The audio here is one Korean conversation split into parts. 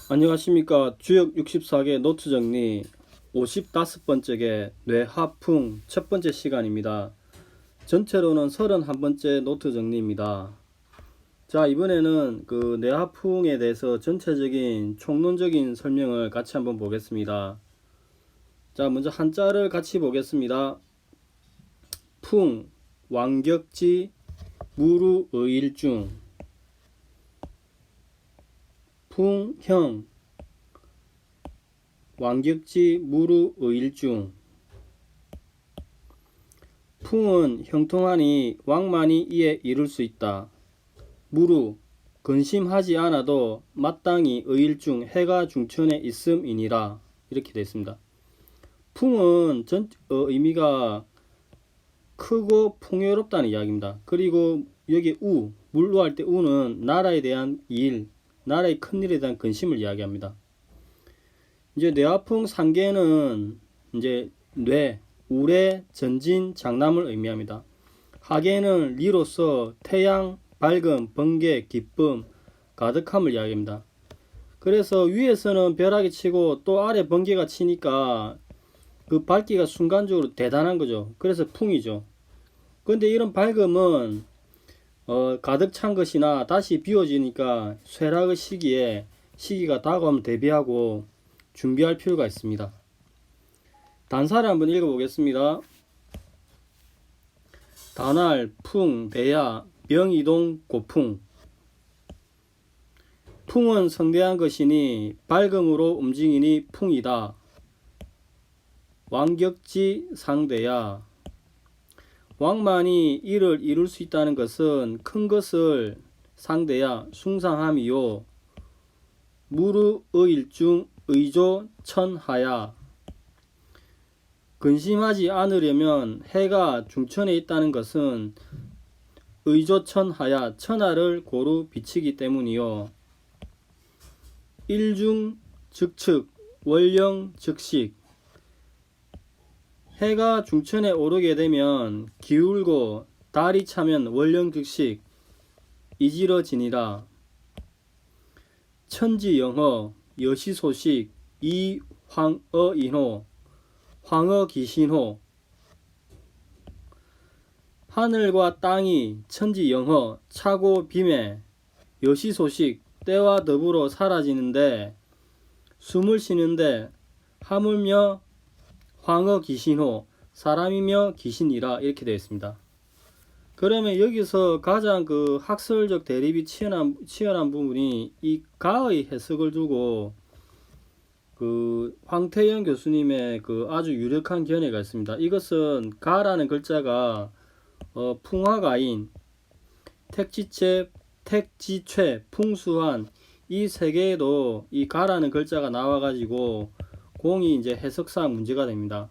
안녕하십니까. 주역 64개 노트 정리 55번째게 뇌하풍 첫 번째 시간입니다. 전체로는 31번째 노트 정리입니다. 자, 이번에는 그 뇌하풍에 대해서 전체적인 총론적인 설명을 같이 한번 보겠습니다. 자, 먼저 한자를 같이 보겠습니다. 풍, 완격지, 무루의일중. 풍형, 완격지, 무루의일중. 풍은 형통하니 왕만이 이에 이룰 수 있다. 무루, 근심하지 않아도 마땅히 의일중 해가 중천에 있음이니라. 이렇게 되어 있습니다. 풍은 의미가 크고 풍요롭다는 이야기입니다. 그리고 여기 물로 할 때 우는 나라에 대한 일, 나라의 큰일에 대한 근심을 이야기합니다. 이제 뇌하풍 상계는 이제 뇌, 우레, 전진, 장남을 의미합니다. 하계는 리로서 태양, 밝음, 번개, 기쁨, 가득함을 이야기합니다. 그래서 위에서는 벼락이 치고 또 아래 번개가 치니까 그 밝기가 순간적으로 대단한 거죠. 그래서 풍이죠. 근데 이런 밝음은 가득 찬 것이나 다시 비워지니까 쇠락의 시기가 다가오면 대비하고 준비할 필요가 있습니다. 단사를 한번 읽어보겠습니다. 단알, 풍, 대야, 명이동, 고풍. 풍은 성대한 것이니 밝음으로 움직이니 풍이다. 완격지, 상대야. 왕만이 이를 이룰 수 있다는 것은 큰 것을 상대야 숭상함이요. 무르의일중 의조 천하야. 근심하지 않으려면 해가 중천에 있다는 것은 의조천하야 천하를 고루 비치기 때문이요. 일중 즉측 월령 즉식. 해가 중천에 오르게 되면 기울고 달이 차면 월령 즉식 이지러지니라. 천지영허 여시소식 이황어인호 황어기신호. 하늘과 땅이 천지영허 차고 빔에 여시소식 때와 더불어 사라지는데 숨을 쉬는데 하물며 황어기신호 사람이며 귀신이라 이렇게 되어 있습니다. 그러면 여기서 가장 그 학설적 대립이 치열한 부분이 이 가의 해석을 두고 그 황태영 교수님의 그 아주 유력한 견해가 있습니다. 이것은 가라는 글자가 풍화가인, 택지체, 풍수한 이 세 개에도 이 가라는 글자가 나와가지고 공이 이제 해석상 문제가 됩니다.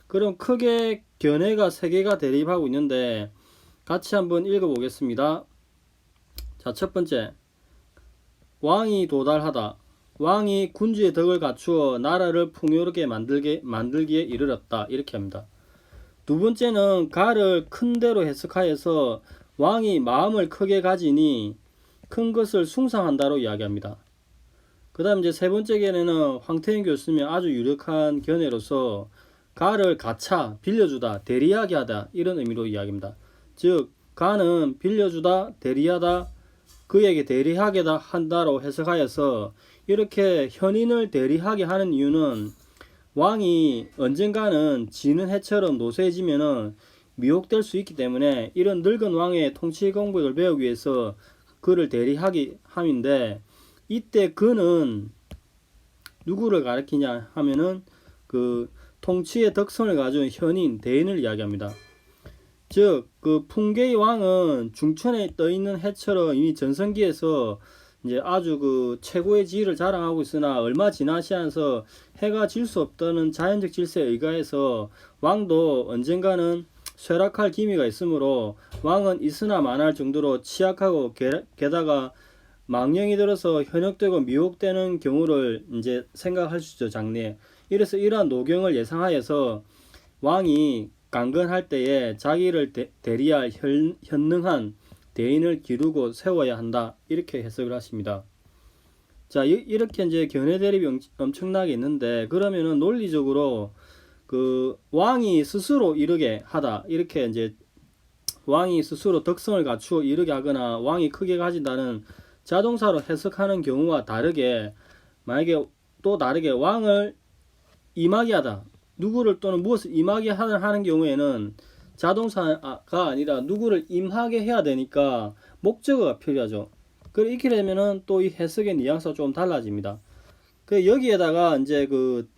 그럼 크게 견해가 세 개가 대립하고 있는데 같이 한번 읽어보겠습니다. 자, 첫 번째, 왕이 도달하다. 왕이 군주의 덕을 갖추어 나라를 풍요롭게 만들기에 이르렀다. 이렇게 합니다. 두 번째는 가를 큰 대로 해석하여서 왕이 마음을 크게 가지니 큰 것을 숭상한다로 이야기합니다. 그 다음 이제 세 번째 견해는 황태영 교수님의 아주 유력한 견해로서 가를 가차, 빌려주다, 대리하게 하다 이런 의미로 이야기합니다. 즉 가는 빌려주다, 대리하다, 그에게 대리하게 한다로 해석하여서 이렇게 현인을 대리하게 하는 이유는 왕이 언젠가는 지는 해처럼 노쇠해지면은 미혹될 수 있기 때문에 이런 늙은 왕의 통치 공백을 배우기 위해서 그를 대리하게 함인데, 이때 그는 누구를 가리키냐 하면은 그 통치의 덕성을 가진 현인, 대인을 이야기합니다. 즉 그 풍계의 왕은 중천에 떠 있는 해처럼 이미 전성기에서 이제 아주 그 최고의 지위를 자랑하고 있으나 얼마 지나지 않아서 해가 질 수 없다는 자연적 질서에 의거해서 왕도 언젠가는 쇠락할 기미가 있으므로 왕은 있으나 마나할 정도로 취약하고 게다가 망령이 들어서 현혹되고 미혹되는 경우를 이제 생각할 수 있죠, 장래에. 이래서 이러한 노경을 예상하여서 왕이 강건할 때에 자기를 대리할 현능한 대인을 기르고 세워야 한다, 이렇게 해석을 하십니다. 자, 이렇게 이제 견해 대립이 엄청나게 있는데, 그러면은 논리적으로 그 왕이 스스로 이르게 하다, 이렇게 이제 왕이 스스로 덕성을 갖추어 이르게 하거나 왕이 크게 가진다는 자동사로 해석하는 경우와 다르게, 만약에 또 다르게 왕을 임하게 하다, 누구를 또는 무엇을 임하게 하는 경우에는 자동사가 아니라 누구를 임하게 해야 되니까 목적어가 필요하죠. 이렇게 되면은 또 이 해석의 뉘앙스가 좀 달라집니다. 여기에다가 이제 그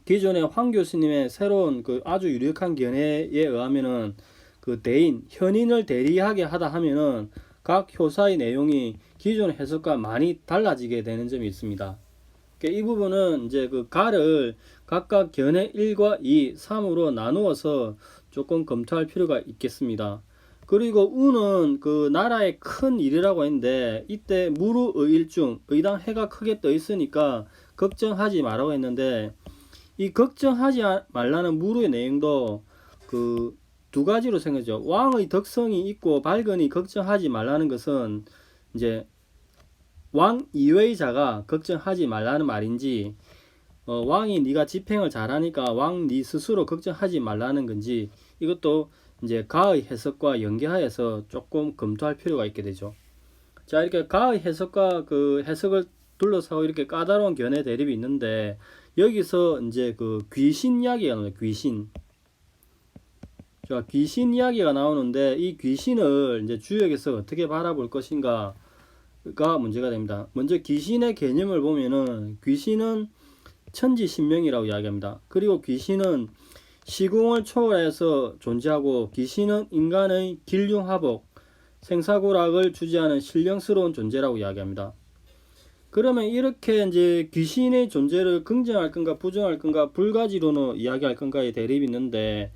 기존의 황 교수님의 새로운 그 아주 유력한 견해에 의하면은 그 대인, 현인을 대리하게 하다 하면은 각 효사의 내용이 기존 해석과 많이 달라지게 되는 점이 있습니다. 이 부분은 이제 그 가를 각각 견해 1과 2, 3으로 나누어서 조금 검토할 필요가 있겠습니다. 그리고 우는 그 나라의 큰 일이라고 했는데, 이때 무르의일중, 의당 해가 크게 떠 있으니까 걱정하지 말라고 했는데, 이 걱정하지 말라는 무르의 내용도 그 두 가지로 생각하죠. 왕의 덕성이 있고 밝으니 걱정하지 말라는 것은 이제 왕 이외의 자가 걱정하지 말라는 말인지, 왕이 네가 집행을 잘하니까 왕 네 스스로 걱정하지 말라는 건지, 이것도 이제 가의 해석과 연계하여서 조금 검토할 필요가 있게 되죠. 자, 이렇게 가의 해석과 그 해석을 둘러싸고 이렇게 까다로운 견해 대립이 있는데, 여기서 이제 그 귀신 이야기가 나와요. 귀신. 자, 귀신 이야기가 나오는데, 이 귀신을 이제 주역에서 어떻게 바라볼 것인가가 문제가 됩니다. 먼저 귀신의 개념을 보면은 귀신은 천지신명이라고 이야기합니다. 그리고 귀신은 시공을 초월해서 존재하고, 귀신은 인간의 길흉화복, 생사고락을 주지하는 신령스러운 존재라고 이야기합니다. 그러면 이렇게 이제 귀신의 존재를 긍정할 건가 부정할 건가, 불가지로는 이야기할 건가의 대립이 있는데,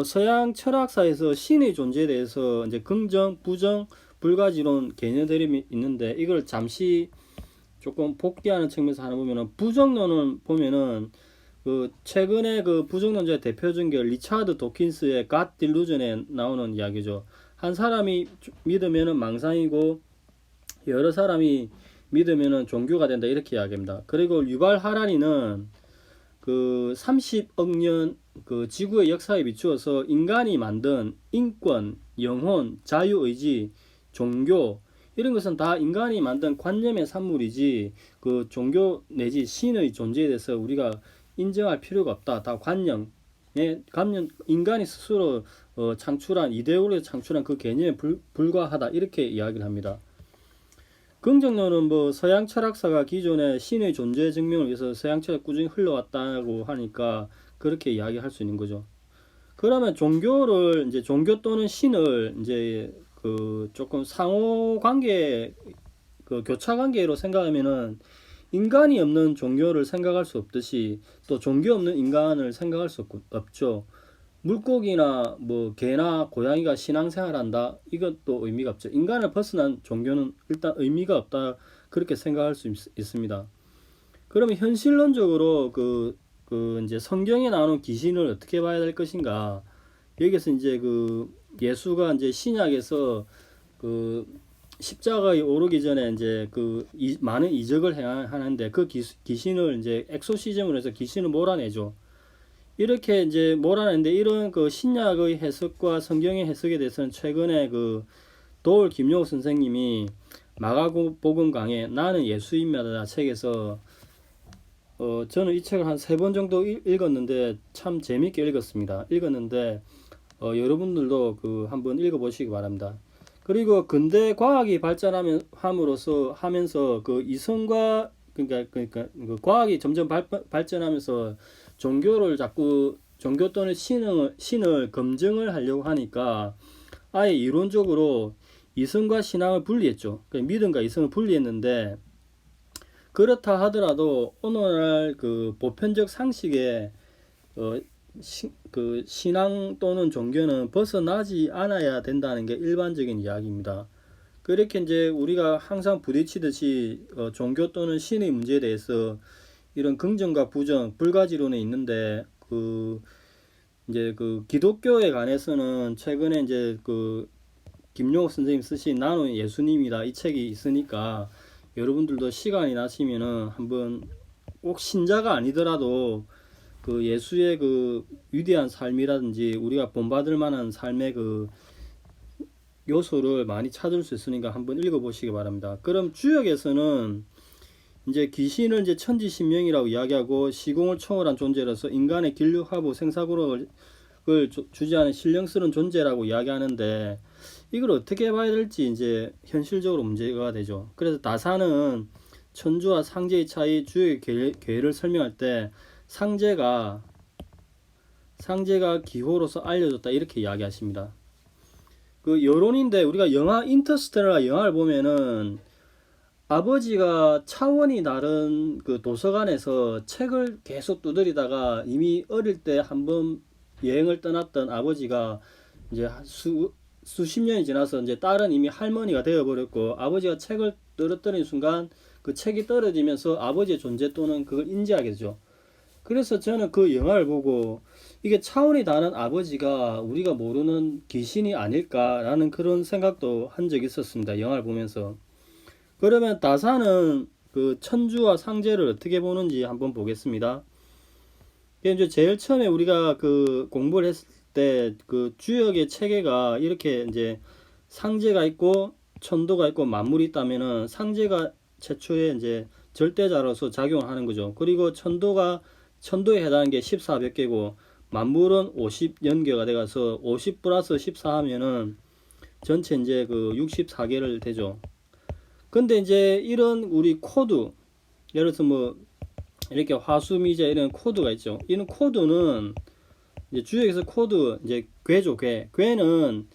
서양 철학사에서 신의 존재에 대해서 이제 긍정, 부정, 불가지론 개념 대립이 있는데, 이걸 잠시 조금 복귀하는 측면에서 하나 보면은, 부정론은 보면은 그 최근에 그 부정론자의 대표적인 게 리차드 도킨스의 God Delusion에 나오는 이야기죠. 한 사람이 믿으면은 망상이고 여러 사람이 믿으면은 종교가 된다, 이렇게 이야기합니다. 그리고 유발 하라리는 그 30억 년 그 지구의 역사에 비추어서 인간이 만든 인권, 영혼, 자유의지, 종교, 이런 것은 다 인간이 만든 관념의 산물이지, 그 종교 내지 신의 존재에 대해서 우리가 인정할 필요가 없다. 다 관념, 인간이 스스로 창출한, 이데올로기에서 창출한 그 개념에 불과하다, 이렇게 이야기를 합니다. 긍정론은 뭐 서양 철학사가 기존의 신의 존재 증명을 위해서 서양 철학 꾸준히 흘러왔다고 하니까 그렇게 이야기할 수 있는 거죠. 그러면 종교를 이제 종교 또는 신을 이제 그 조금 상호 관계, 그 교차 관계로 생각하면은, 인간이 없는 종교를 생각할 수 없듯이 또 종교 없는 인간을 생각할 수 없죠. 물고기나 뭐 개나 고양이가 신앙생활한다, 이것도 의미가 없죠. 인간을 벗어난 종교는 일단 의미가 없다, 그렇게 생각할 수 있습니다. 그러면 현실론적으로 그 이제 성경에 나오는 귀신을 어떻게 봐야 될 것인가? 여기서 이제 그 예수가 이제 신약에서 그 십자가에 오르기 전에 이제 그 많은 이적을 하는데, 그 귀신을 이제 엑소시즘으로 해서 귀신을 몰아내죠. 이렇게 이제 몰아내는데, 이런 그 신약의 해석과 성경의 해석에 대해서는 최근에 그 도울 김용호 선생님이 마가복음 강해 나는 예수입니다 책에서 저는 이 책을 한 3번 정도 읽었는데 참 재밌게 읽었는데 여러분들도 그 한번 읽어보시기 바랍니다. 그리고 근대 과학이 하면서 그 이성과 그러니까 그 과학이 점점 발전하면서 종교 또는 신을 검증을 하려고 하니까 아예 이론적으로 이성과 신앙을 분리했죠. 그러니까 믿음과 이성을 분리했는데, 그렇다 하더라도 오늘날 그 보편적 상식에 그 신앙 또는 종교는 벗어나지 않아야 된다는 게 일반적인 이야기입니다. 그렇게 이제 우리가 항상 부딪히듯이 종교 또는 신의 문제에 대해서 이런 긍정과 부정, 불가지론에 있는데, 그 이제 그 기독교에 관해서는 최근에 이제 그 김용옥 선생님 쓰신 나는 예수님이다, 이 책이 있으니까 여러분들도 시간이 나시면은 한번 꼭 신자가 아니더라도 그 예수의 그 위대한 삶이라든지 우리가 본받을 만한 삶의 그 요소를 많이 찾을 수 있으니까 한번 읽어보시기 바랍니다. 그럼 주역에서는 이제 귀신을 이제 천지신명이라고 이야기하고 시공을 초월한 존재로서 인간의 길육하고 생사고를 주지하는 신령스러운 존재라고 이야기하는데 이걸 어떻게 봐야 될지 이제 현실적으로 문제가 되죠. 그래서 다사는 천주와 상제의 차이, 주역의 계를 설명할 때 상제가 기호로서 알려졌다 이렇게 이야기하십니다. 그 여론인데 우리가 영화 인터스텔라 영화를 보면은 아버지가 차원이 다른 그 도서관에서 책을 계속 두드리다가 이미 어릴 때 한번 여행을 떠났던 아버지가 이제 수십 년이 지나서 이제 딸은 이미 할머니가 되어버렸고 아버지가 책을 떨어뜨리는 순간 그 책이 떨어지면서 아버지의 존재 또는 그걸 인지하게 되죠. 그래서 저는 그 영화를 보고 이게 차원이 다른 아버지가 우리가 모르는 귀신이 아닐까라는 그런 생각도 한 적이 있었습니다. 영화를 보면서. 그러면 다사는 그 천주와 상제를 어떻게 보는지 한번 보겠습니다. 이제 제일 처음에 우리가 그 공부를 했을 때 그 주역의 체계가 이렇게 이제 상제가 있고 천도가 있고 만물이 있다면은 상제가 최초에 이제 절대자로서 작용을 하는 거죠. 그리고 천도에 해당하는 게 14벽계고 만물은 50연계가 돼가서 50 플러스 14 하면은 전체 이제 그 64개를 되죠. 근데 이제 이런 우리 코드, 예를 들어서 뭐 이렇게 화수미자 이런 코드가 있죠. 이런 코드는 이제 주역에서 코드 이제 괴죠. 괴는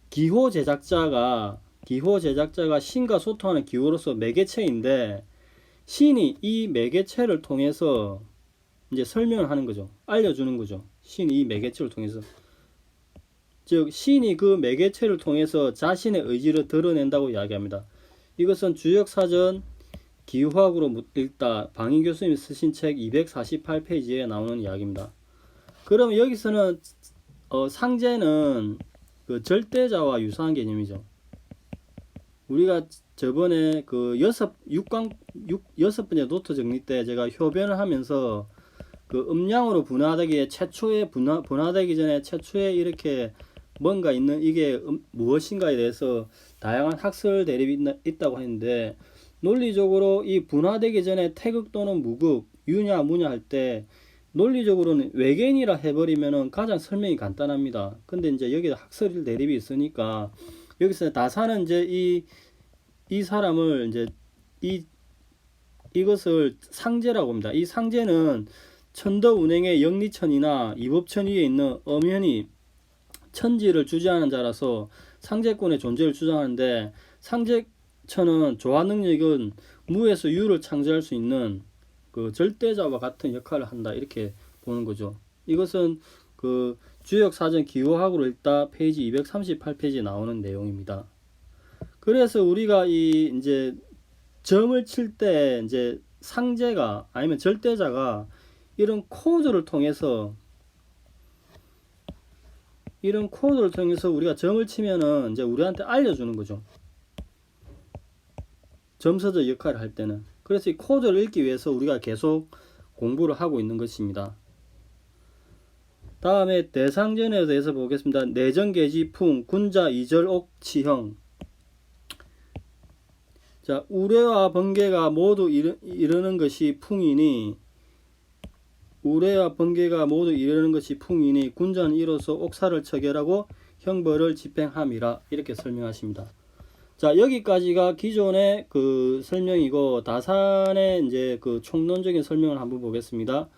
기호 제작자가 신과 소통하는 기호로서 매개체인데 신이 이 매개체를 통해서 이제 설명을 하는 거죠. 알려주는 거죠. 신이 이 매개체를 통해서. 즉 신이 그 매개체를 통해서 자신의 의지를 드러낸다고 이야기합니다. 이것은 주역사전 기후학으로 읽다 방인 교수님이 쓰신 책 248페이지에 나오는 이야기입니다. 그럼 여기서는 상제는 그 절대자와 유사한 개념이죠. 우리가 저번에 그 여섯 번째 노트 정리 때 제가 효변을 하면서 그 음양으로 분화되기 전에 최초에 이렇게 뭔가 있는 이게 무엇인가에 대해서 다양한 학설 대립이 있다고 했는데 논리적으로 이 분화되기 전에 태극 또는 무극, 유냐 무냐 할 때 논리적으로는 외계인이라 해버리면은 가장 설명이 간단합니다. 근데 이제 여기에 학설 대립이 있으니까 여기서 다사는 이제 이 사람을 이제 이것을 상제라고 합니다. 이 상제는 천도 운행의 영리천이나 이법천 위에 있는 엄연히 천지를 주재하는 자라서 상제권의 존재를 주장하는데 상제천은 조화 능력은 무에서 유를 창조할 수 있는 그 절대자와 같은 역할을 한다 이렇게 보는 거죠. 이것은 그 주역사전 기호학으로 읽다 페이지 238페이지에 나오는 내용입니다. 그래서 우리가 이 이제 점을 칠 때 이제 상제가 아니면 절대자가 이런 코드를 통해서 우리가 점을 치면은 이제 우리한테 알려주는 거죠. 점서적 역할을 할 때는. 그래서 이 코드를 읽기 위해서 우리가 계속 공부를 하고 있는 것입니다. 다음에 대상전에 대해서 보겠습니다. 내정계지풍, 군자, 이절옥, 치형. 자, 우레와 번개가 모두 이르는 것이 풍이니 군자는 이로써 옥사를 처결하고 형벌을 집행함이라 이렇게 설명하십니다. 자, 여기까지가 기존의 그 설명이고 다산의 이제 그 총론적인 설명을 한번 보겠습니다.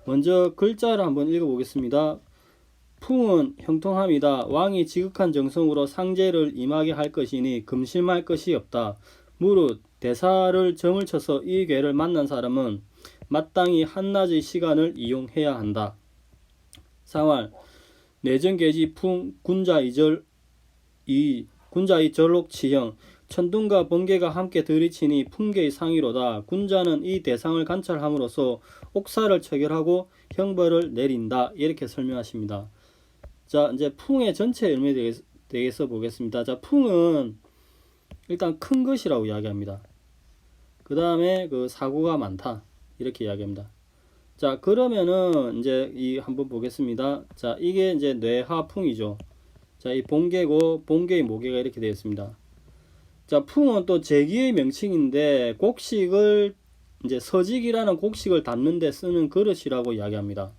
먼저 글자를 한번 읽어보겠습니다. 풍은 형통함이다. 왕이 지극한 정성으로 상제를 임하게 할 것이니 금심할 것이 없다. 무릇 대사를 점을 쳐서 이 괴를 만난 사람은 마땅히 한낮의 시간을 이용해야 한다. 상활 내정계지 풍 군자의 절록치형 천둥과 번개가 함께 들이치니 풍계의 상이로다. 군자는 이 대상을 관찰함으로써 옥사를 처결하고 형벌을 내린다. 이렇게 설명하십니다. 자, 이제 풍의 전체 의미에 대해서 보겠습니다. 자, 풍은 일단 큰 것이라고 이야기합니다. 그 다음에 그 사고가 많다 이렇게 이야기합니다. 자, 그러면은 이제 이 한번 보겠습니다. 자, 이게 이제 뇌하풍이죠. 자, 이 본계고 본계의 모계가 이렇게 되어 있습니다. 자, 풍은 또 제기의 명칭인데 곡식을 이제 서직이라는 곡식을 담는 데 쓰는 그릇이라고 이야기합니다.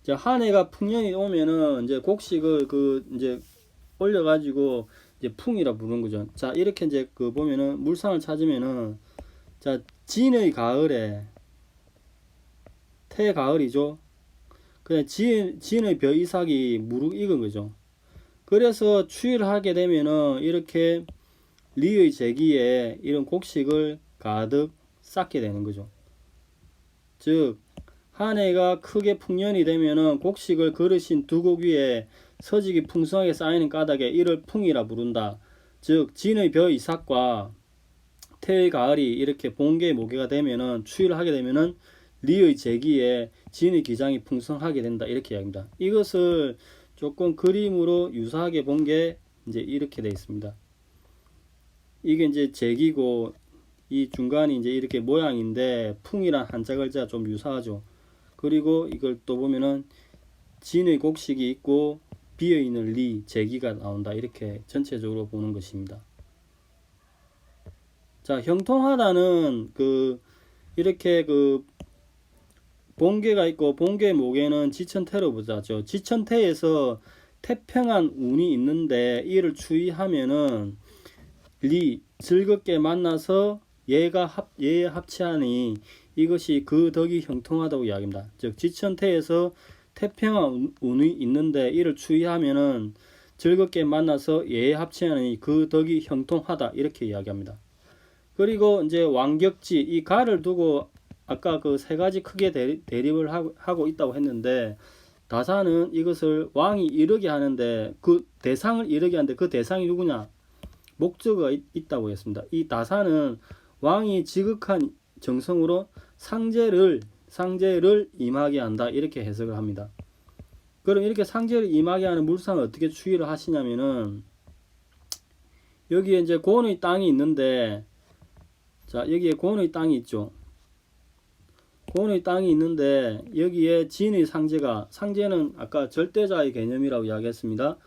자, 한 해가 풍년이 오면은 이제 곡식을 이제 올려가지고 이제 풍이라 부르는 거죠. 자, 이렇게 이제 보면은 물상을 찾으면은 자, 진의 가을에 태가을이죠. 그냥 진의 벼이삭이 무르 익은 거죠. 그래서 추위를 하게 되면은 이렇게 리의 제기에 이런 곡식을 가득 쌓게 되는 거죠. 즉, 한 해가 크게 풍년이 되면은 곡식을 그릇인 두곡 위에 서직이 풍성하게 쌓이는 까닭에 이를 풍이라 부른다. 즉, 진의 벼이삭과 태의 가을이 이렇게 본계의 모계가 되면은 추위를 하게 되면은 리의 제기에 진의 기장이 풍성하게 된다 이렇게 이야기합니다. 이것을 조금 그림으로 유사하게 본 게 이제 이렇게 되어 있습니다. 이게 이제 제기고 이 중간이 이제 이렇게 모양인데 풍이란 한자 글자 좀 유사하죠. 그리고 이걸 또 보면은 진의 곡식이 있고 비어 있는 리 제기가 나온다 이렇게 전체적으로 보는 것입니다. 자, 형통하다는 이렇게 본계가 있고 본계 모계는 지천태로 보자죠. 지천태에서 태평한 운이 있는데 이를 추이하면은 리 즐겁게 만나서 얘에 합치하니 이것이 그 덕이 형통하다고 이야기합니다. 즉 지천태에서 태평한 운이 있는데 이를 추이하면은 즐겁게 만나서 얘에 합치하니 그 덕이 형통하다 이렇게 이야기합니다. 그리고 이제 완격지 이 가를 두고 아까 그 세 가지 크게 대립을 하고 있다고 했는데 다사는 이것을 왕이 이르게 하는데 그 대상을 이르게 하는데 그 대상이 누구냐? 목적어가 있다고 했습니다. 이 다사는 왕이 지극한 정성으로 상제를 임하게 한다 이렇게 해석을 합니다. 그럼 이렇게 상제를 임하게 하는 물상을 어떻게 추이를 하시냐면은 여기에 이제 고원의 땅이 있는데 자, 여기에 고원의 땅이 있죠. 고원의 땅이 있는데 여기에 진의 상제는 아까 절대자의 개념이라고 이야기했습니다.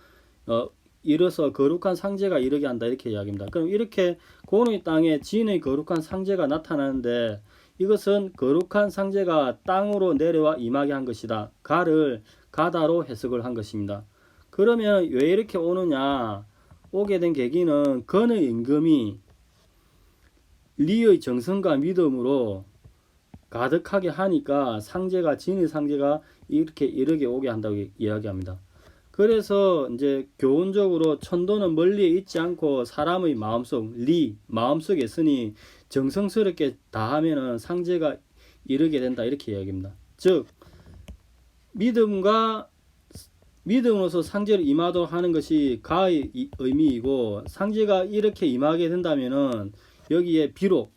이르서 거룩한 상제가 이르게 한다 이렇게 이야기합니다. 그럼 이렇게 고원의 땅에 진의 거룩한 상제가 나타나는데 이것은 거룩한 상제가 땅으로 내려와 임하게 한 것이다. 가를 가다로 해석을 한 것입니다. 그러면 왜 이렇게 오느냐? 오게 된 계기는 건의 임금이 리의 정성과 믿음으로 가득하게 하니까 진의 상제가 이렇게 이르게 오게 한다고 이야기합니다. 그래서 이제 교훈적으로 천도는 멀리에 있지 않고 사람의 마음속에 있으니 정성스럽게 다하면은 상제가 이르게 된다 이렇게 이야기합니다. 즉 믿음으로서 상제를 임하도록 하는 것이 가의 의미이고 상제가 이렇게 임하게 된다면은 여기에 비록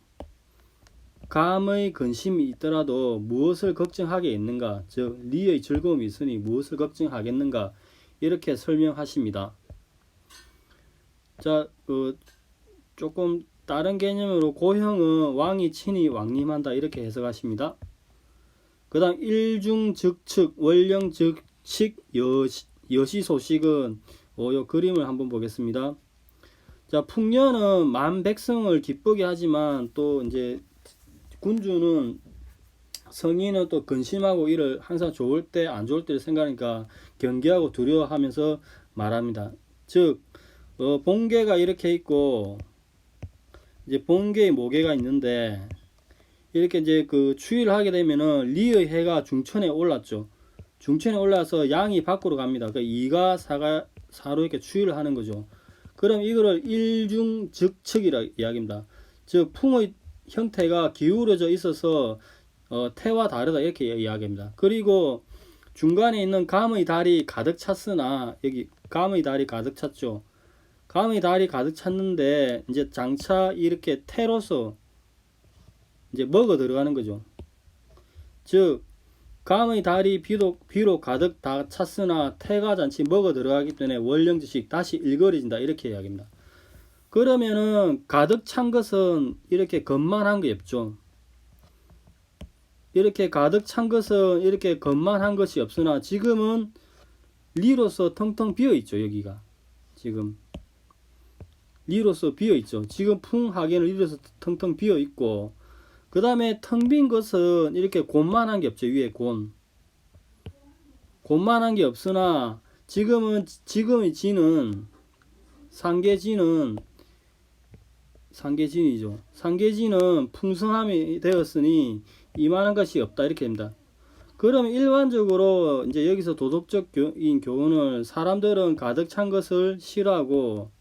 감의 근심이 있더라도 무엇을 걱정하게 있는가? 즉 리의 즐거움이 있으니 무엇을 걱정하겠는가? 이렇게 설명하십니다. 자, 조금 다른 개념으로 고형은 왕이 친히 왕림한다 이렇게 해석하십니다. 그 다음 일중즉측 월령즉식 여시소식은 요 그림을 한번 보겠습니다. 자, 풍년은 만 백성을 기쁘게 하지만 또 이제 군주는 성인은 또 근심하고 이를 항상 좋을 때 안 좋을 때를 생각하니까 경계하고 두려워하면서 말합니다. 즉 본계가 이렇게 있고 이제 본계의 모계가 있는데 이렇게 이제 추위를 하게 되면은 리의 해가 중천에 올랐죠. 중천에 올라서 양이 밖으로 갑니다. 이가 사로 이렇게 추위를 하는 거죠. 그럼 이거를 일중즉측이라 이야기합니다. 즉 풍의 형태가 기울어져 있어서 태와 다르다 이렇게 이야기합니다. 그리고 중간에 있는 감의 달이 가득 찼으나 여기 감의 달이 가득 찼죠. 감의 달이 가득 찼는데 이제 장차 이렇게 태로서 이제 먹어 들어가는 거죠. 즉 감의 달이 비록 가득 다 찼으나 태가 잔치 먹어 들어가기 때문에 월령지식 다시 일거려진다 이렇게 이야기합니다. 그러면은 가득 찬 것은 이렇게 것만한 게 없죠. 이렇게 가득 찬 것은 이렇게 것만한 것이 없으나 지금은 리로서 텅텅 비어 있죠. 여기가 지금 리로서 비어 있죠. 지금 풍하계는 리로서 텅텅 비어 있고, 그 다음에 텅 빈 것은 이렇게 곤만한 게 없죠. 위에 곤만한 게 없으나 지금의 진은 상계진이죠. 상계진은 풍성함이 되었으니 이만한 것이 없다 이렇게 됩니다. 그러면 일반적으로 이제 여기서 도덕적인 교훈을, 사람들은 가득 찬 것을 싫어하고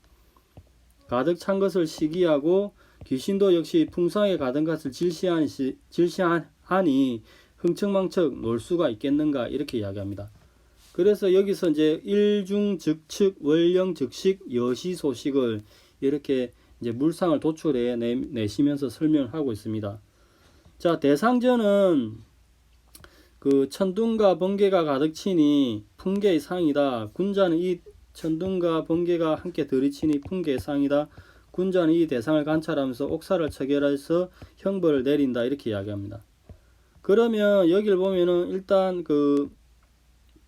가득 찬 것을 시기하고 귀신도 역시 풍성하게 가득 것을 질시하니 흥청망청 놀 수가 있겠는가 이렇게 이야기합니다. 그래서 여기서 이제 일중즉측 월령즉식 여시소식을 이렇게 이제 물상을 도출해 내시면서 설명을 하고 있습니다. 자, 대상전은 그 천둥과 번개가 가득 치니 풍계의 상이다. 군자는 이 천둥과 번개가 함께 들이치니 풍계의 상이다. 군자는 이 대상을 관찰하면서 옥사를 처결해서 형벌을 내린다. 이렇게 이야기합니다. 그러면 여기를 보면은 일단 그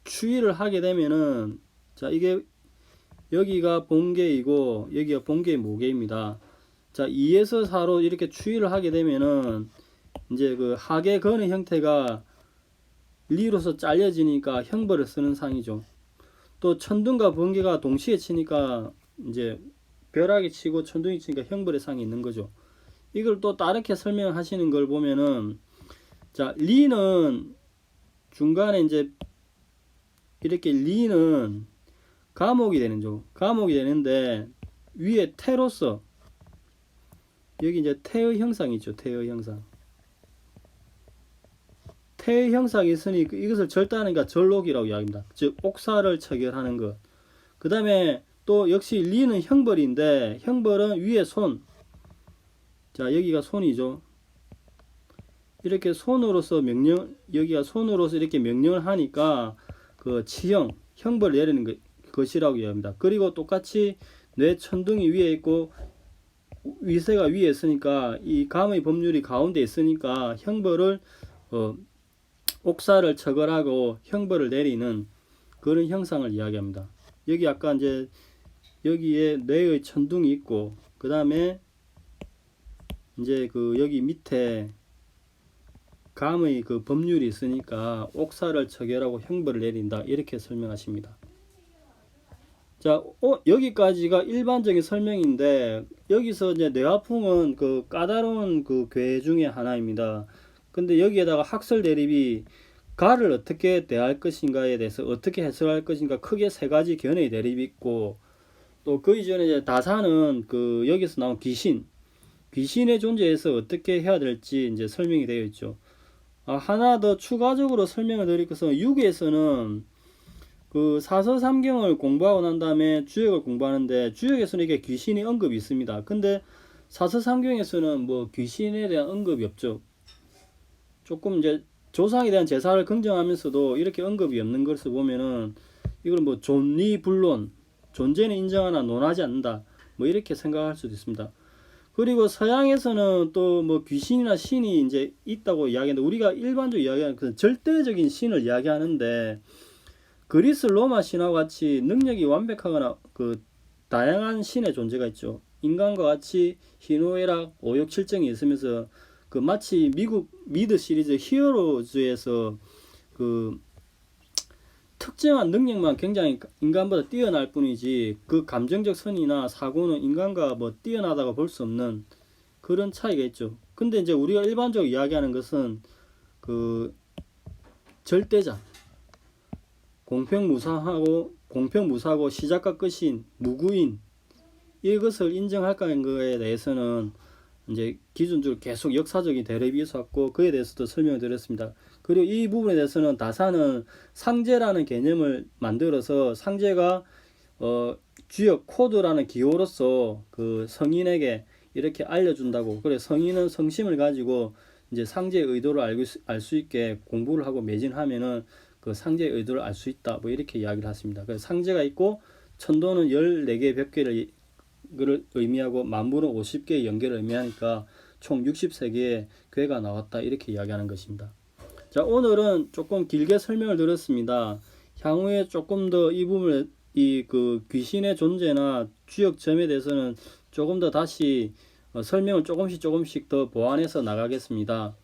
추위를 하게 되면은, 자, 이게 여기가 본계이고 여기가 본계의 모계입니다. 자, 2에서 4로 이렇게 추위를 하게 되면은 이제 그 하계 건의 형태가 리로서 잘려지니까 형벌을 쓰는 상이죠. 또 천둥과 번개가 동시에 치니까 이제 벼락이 치고 천둥이 치니까 형벌의 상이 있는 거죠. 이걸 또 다르게 설명하시는 걸 보면은, 자, 리는 중간에 이제 이렇게 리는 감옥이 되는죠. 감옥이 되는데 위에 태로서 여기 이제 태의 형상이 있죠. 태의 형상. 태의 형상이 있으니 이것을 절단하니까 절록이라고 이야기합니다. 즉 옥사를 처결하는 것. 그 다음에 또 역시 리는 형벌인데 형벌은 위에 손. 자, 여기가 손이죠. 이렇게 손으로서 여기가 손으로서 이렇게 명령을 하니까 그 치형, 형벌을 내리는 것이라고 이야기합니다. 그리고 똑같이 뇌 천둥이 위에 있고 위세가 위에 있으니까 이 감의 법률이 가운데 있으니까 형벌을 옥사를 처벌하고 형벌을 내리는 그런 형상을 이야기합니다. 여기 아까 이제 여기에 뇌의 천둥이 있고 그 다음에 이제 그 여기 밑에 감의 그 법률이 있으니까 옥사를 처결하고 형벌을 내린다 이렇게 설명하십니다. 자, 여기까지가 일반적인 설명인데 여기서 이제 뇌화풍은 그 까다로운 그 괴 중에 하나입니다. 근데 여기에다가 학설 대립이 가를 어떻게 대할 것인가에 대해서 어떻게 해석할 것인가 크게 세 가지 견해의 대립이 있고, 또 그 이전에 이제 다사는 그 여기서 나온 귀신의 존재에서 어떻게 해야 될지 이제 설명이 되어 있죠. 하나 더 추가적으로 설명을 드릴 것은 유기에서는 그 사서삼경을 공부하고 난 다음에 주역을 공부하는데 주역에서는 이게 귀신이 언급이 있습니다. 근데 사서삼경에서는 뭐 귀신에 대한 언급이 없죠. 조금 이제 조상에 대한 제사를 긍정하면서도 이렇게 언급이 없는 것을 보면은 이걸 뭐 존리불론, 존재는 인정하나 논하지 않는다, 뭐 이렇게 생각할 수도 있습니다. 그리고 서양에서는 또 뭐 귀신이나 신이 이제 있다고 이야기하는데 우리가 일반적으로 이야기하는 그 절대적인 신을 이야기하는데 그리스 로마 신화와 같이 능력이 완벽하거나 그 다양한 신의 존재가 있죠. 인간과 같이 희노애락, 오욕칠정이 있으면서 그 마치 미국 미드 시리즈 히어로즈에서 그 특정한 능력만 굉장히 인간보다 뛰어날 뿐이지 그 감정적 선이나 사고는 인간과 뭐 뛰어나다고 볼 수 없는 그런 차이가 있죠. 근데 이제 우리가 일반적으로 이야기하는 것은 그 절대자, 공평무사하고 시작과 끝인 무구인, 이것을 인정할까는 거에 대해서는 이제 기준적으로 계속 역사적인 대립이 있었고 그에 대해서도 설명을 드렸습니다. 그리고 이 부분에 대해서는 다사는 상제라는 개념을 만들어서 상제가 주역 코드라는 기호로서 그 성인에게 이렇게 알려준다고. 그래 성인은 성심을 가지고 이제 상제의 의도를 알 수 있게 공부를 하고 매진하면은 그 상제의 의도를 알 수 있다, 뭐 이렇게 이야기를 했습니다. 그래서 상제가 있고 천도는 14개의 벽계를 연결을 의미하고 만물은 50개의 연결을 의미하니까 총 63개의 괴가 나왔다 이렇게 이야기하는 것입니다. 자, 오늘은 조금 길게 설명을 드렸습니다. 향후에 조금 더 이 부분을 그 귀신의 존재나 주역점에 대해서는 조금 더 다시 설명을 조금씩 더 보완해서 나가겠습니다.